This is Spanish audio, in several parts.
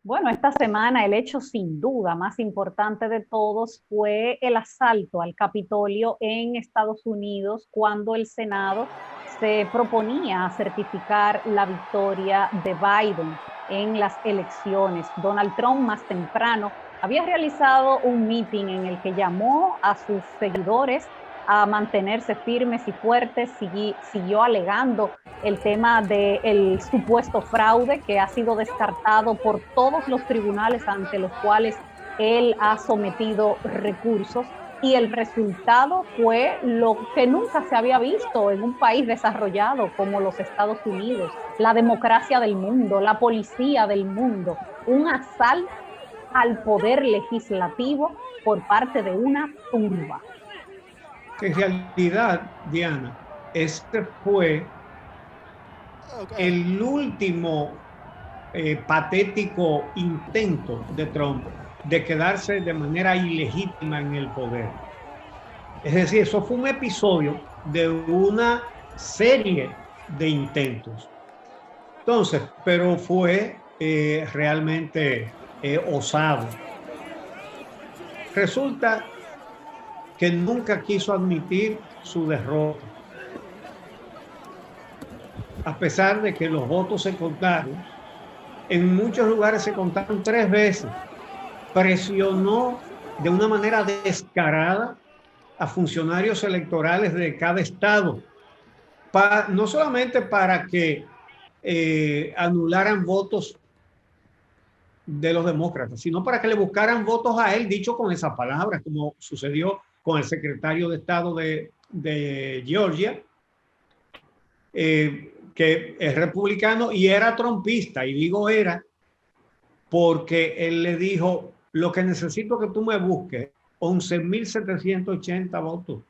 Bueno, esta semana el hecho sin duda más importante de todos fue el asalto al Capitolio en Estados Unidos cuando el Senado se proponía a certificar la victoria de Biden en las elecciones. Donald Trump más temprano había realizado un meeting en el que llamó a sus seguidores a mantenerse firmes y fuertes, siguió alegando el tema del supuesto fraude que ha sido descartado por todos los tribunales ante los cuales él ha sometido recursos y el resultado fue lo que nunca se había visto en un país desarrollado como los Estados Unidos, la democracia del mundo, la policía del mundo, un asalto al poder legislativo por parte de una turba. En realidad, Diana, este fue el último patético intento de Trump de quedarse de manera ilegítima en el poder. Es decir, eso fue un episodio de una serie de intentos. Entonces, pero fue realmente osado. Resulta que nunca quiso admitir su derrota. A pesar de que los votos se contaron, en muchos lugares se contaron 3 veces. Presionó de una manera descarada a funcionarios electorales de cada estado, no solamente para que anularan votos de los demócratas, sino para que le buscaran votos a él, dicho con esas palabras, como sucedió con el secretario de Estado de Georgia, que es republicano y era trumpista, y digo era porque él le dijo, lo que necesito que tú me busques, 11.780 votos,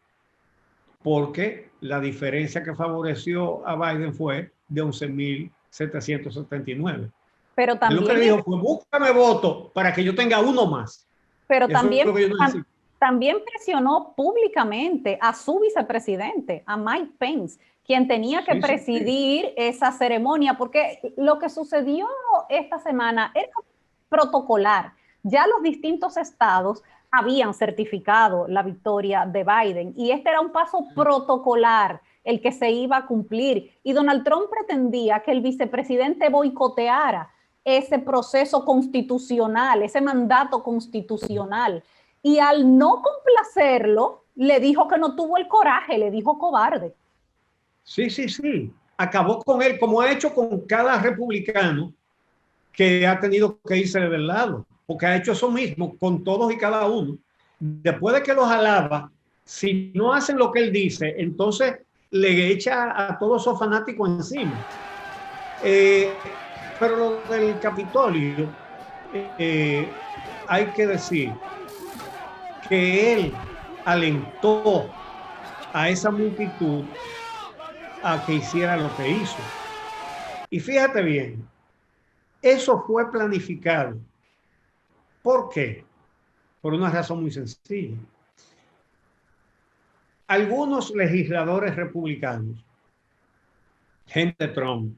porque la diferencia que favoreció a Biden fue de 11.779. Pero Él lo que también le dijo fue, búscame votos para que yo tenga uno más. pero Eso es también, lo que yo necesito. también presionó públicamente a su vicepresidente, a Mike Pence, quien tenía que Sí, sí, sí. presidir esa ceremonia, porque lo que sucedió esta semana era protocolar. Ya los distintos estados habían certificado la victoria de Biden y este era un paso protocolar el que se iba a cumplir. Y Donald Trump pretendía que el vicepresidente boicoteara ese proceso constitucional, ese mandato constitucional. Y al no complacerlo, le dijo que no tuvo el coraje, le dijo cobarde. Sí, sí, sí. Acabó con él, como ha hecho con cada republicano que ha tenido que irse del lado, porque ha hecho eso mismo con todos y cada uno. Después de que los alaba, si no hacen lo que él dice, entonces le echa a todos esos fanáticos encima. Pero lo del Capitolio, hay que decir que él alentó a esa multitud a que hiciera lo que hizo. Y fíjate bien, eso fue planificado. ¿Por qué? Por una razón muy sencilla. Algunos legisladores republicanos, gente de Trump,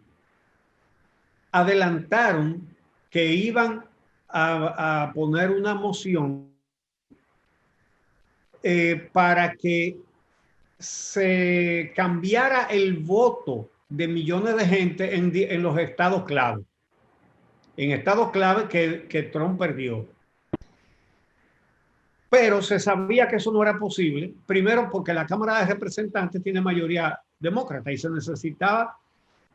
adelantaron que iban a poner una moción para que se cambiara el voto de millones de gente en los estados clave, en estados clave que Trump perdió. Pero se sabía que eso no era posible, primero porque la Cámara de Representantes tiene mayoría demócrata y se necesitaba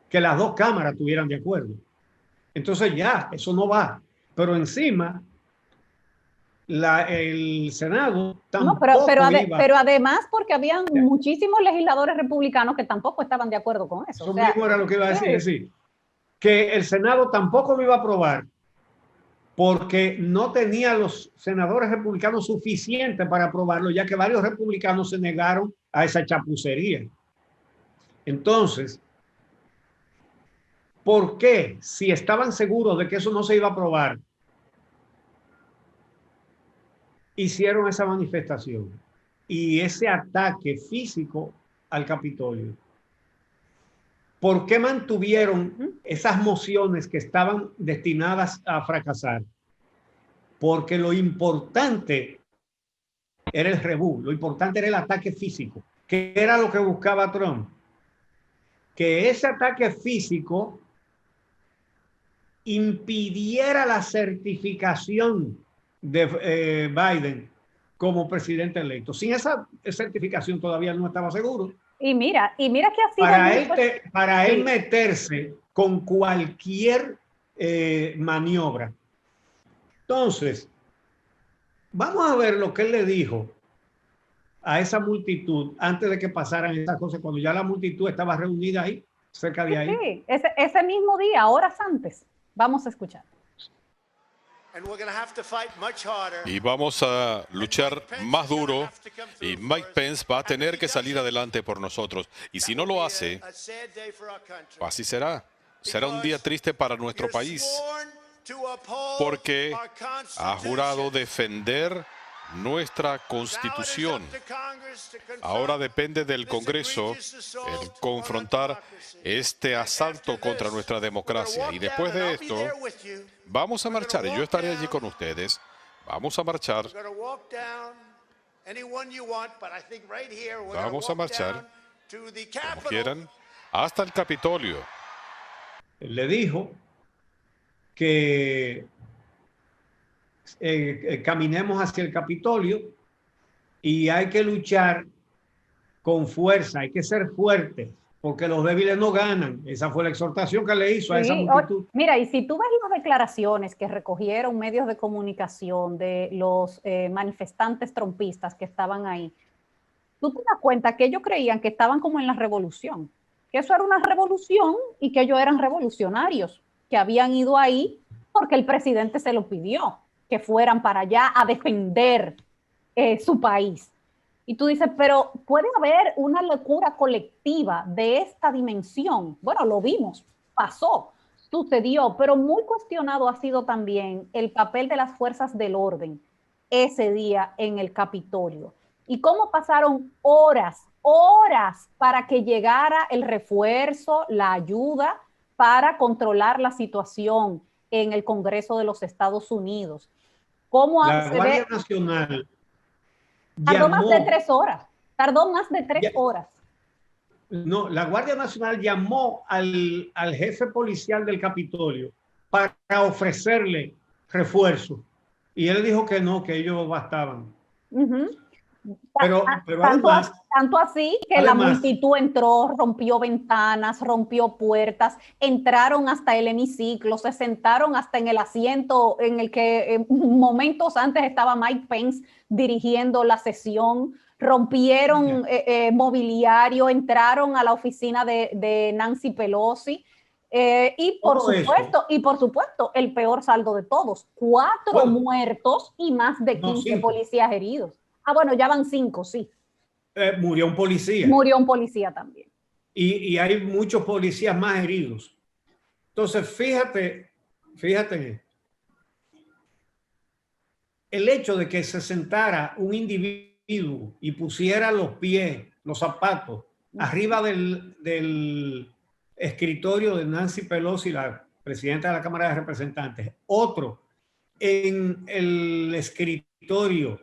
que las dos cámaras estuvieran de acuerdo. Entonces ya, eso no va. Pero encima, el Senado No, tampoco iba. pero además porque habían muchísimos legisladores republicanos que tampoco estaban de acuerdo con eso. O Eso sea, mismo era lo que iba a decir, es sí. decir, que el Senado tampoco lo iba a aprobar porque no tenía los senadores republicanos suficientes para aprobarlo, ya que varios republicanos se negaron a esa chapucería. Entonces, ¿por qué? Si estaban seguros de que eso no se iba a aprobar, hicieron esa manifestación y ese ataque físico al Capitolio. ¿Por qué mantuvieron esas mociones que estaban destinadas a fracasar? Porque lo importante era el rebú, lo importante era el ataque físico, que era lo que buscaba Trump. Que ese ataque físico impidiera la certificación de Biden como presidente electo. Sin esa certificación todavía no estaba seguro. Y mira que ha sido para él meterse con cualquier maniobra. Entonces, vamos a ver lo que él le dijo a esa multitud antes de que pasaran esas cosas, cuando ya la multitud estaba reunida ahí, cerca de ahí. Sí, ese mismo día, horas antes. Vamos a escuchar. Y vamos a luchar más duro y Mike Pence va a tener que salir adelante por nosotros. Y si no lo hace, así será. Será un día triste para nuestro país porque ha jurado defender nuestra Constitución. Ahora depende del Congreso el confrontar este asalto contra nuestra democracia. Y después de esto, vamos a marchar. Y yo estaré allí con ustedes. Vamos a marchar. Vamos a marchar, como quieran, hasta el Capitolio. Le dijo que caminemos hacia el Capitolio y hay que luchar con fuerza, hay que ser fuertes, porque los débiles no ganan. Esa fue la exhortación que le hizo a esa multitud. Mira, y si tú ves las declaraciones que recogieron medios de comunicación de los manifestantes trumpistas que estaban ahí, tú te das cuenta que ellos creían que estaban como en la revolución, que eso era una revolución y que ellos eran revolucionarios, que habían ido ahí porque el presidente se lo pidió, que fueran para allá a defender su país. Y tú dices, pero ¿puede haber una locura colectiva de esta dimensión? Bueno, lo vimos, pasó, sucedió, pero muy cuestionado ha sido también el papel de las fuerzas del orden ese día en el Capitolio. Y cómo pasaron horas para que llegara el refuerzo, la ayuda para controlar la situación en el Congreso de los Estados Unidos. ¿Cómo la Guardia Nacional tardó más de 3 horas? Tardó más de 3 horas. No, la Guardia Nacional llamó al jefe policial del Capitolio para ofrecerle refuerzo. Y él dijo que no, que ellos bastaban. Pero además, tanto así que la multitud entró, rompió ventanas, rompió puertas, entraron hasta el hemiciclo, se sentaron hasta en el asiento en el que momentos antes estaba Mike Pence dirigiendo la sesión, rompieron mobiliario, entraron a la oficina de Nancy Pelosi. Y por supuesto, el peor saldo de todos, 4 muertos y más de 15 policías heridos. Ah, bueno, ya van 5, sí. Murió un policía. Murió un policía también. Y hay muchos policías más heridos. Entonces, fíjate, el hecho de que se sentara un individuo y pusiera los pies, los zapatos, arriba del escritorio de Nancy Pelosi, la presidenta de la Cámara de Representantes, otro en el escritorio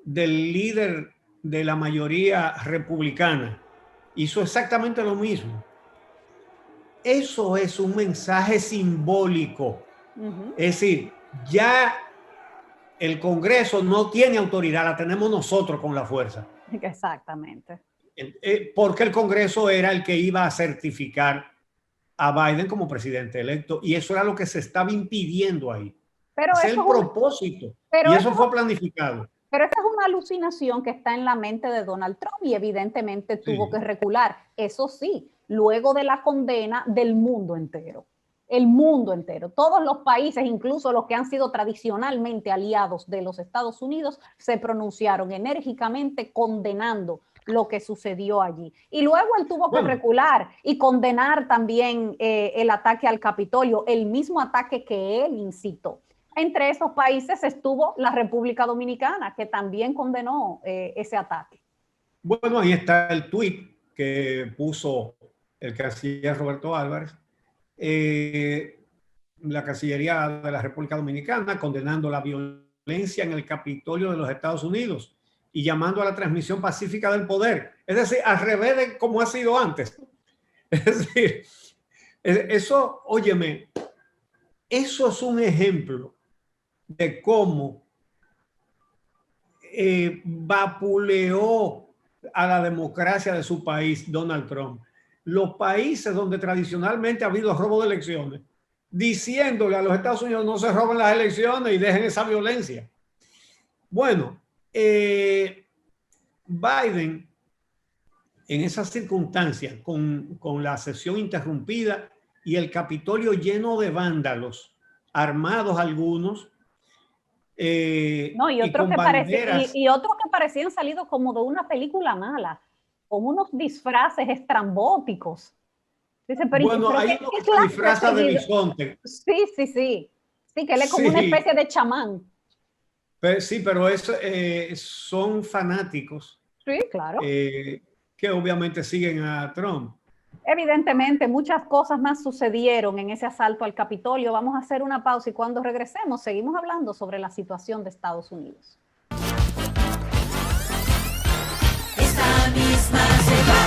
del líder de la mayoría republicana, hizo exactamente lo mismo. Eso es un mensaje simbólico. Es decir, ya el Congreso no tiene autoridad, la tenemos nosotros con la fuerza. Exactamente. Porque el Congreso era el que iba a certificar a Biden como presidente electo, y eso era lo que se estaba impidiendo ahí. Pero es el propósito, y eso fue planificado. Pero esa es una alucinación que está en la mente de Donald Trump y evidentemente tuvo que recular. Eso sí, luego de la condena del mundo entero. El mundo entero. Todos los países, incluso los que han sido tradicionalmente aliados de los Estados Unidos, se pronunciaron enérgicamente condenando lo que sucedió allí. Y luego él tuvo que recular y condenar también el ataque al Capitolio, el mismo ataque que él incitó. Entre esos países estuvo la República Dominicana, que también condenó ese ataque. Bueno, ahí está el tuit que puso el canciller Roberto Álvarez, la Cancillería de la República Dominicana condenando la violencia en el Capitolio de los Estados Unidos y llamando a la transmisión pacífica del poder. Es decir, al revés de como ha sido antes. Es decir, eso, óyeme, eso es un ejemplo de cómo vapuleó a la democracia de su país Donald Trump. Los países donde tradicionalmente ha habido robo de elecciones, diciéndole a los Estados Unidos no se roben las elecciones y dejen esa violencia. Bueno, Biden, en esas circunstancias, con la sesión interrumpida y el Capitolio lleno de vándalos, armados algunos, no, y otros que parecían salidos como de una película mala, con unos disfraces estrambóticos. Dice, pero bueno, hay uno que se disfraza de bisonte. Sí, que él es como una especie de chamán. Sí, pero son fanáticos. Sí, claro. Que obviamente siguen a Trump. Evidentemente, muchas cosas más sucedieron en ese asalto al Capitolio. Vamos a hacer una pausa y cuando regresemos seguimos hablando sobre la situación de Estados Unidos. Esta misma semana.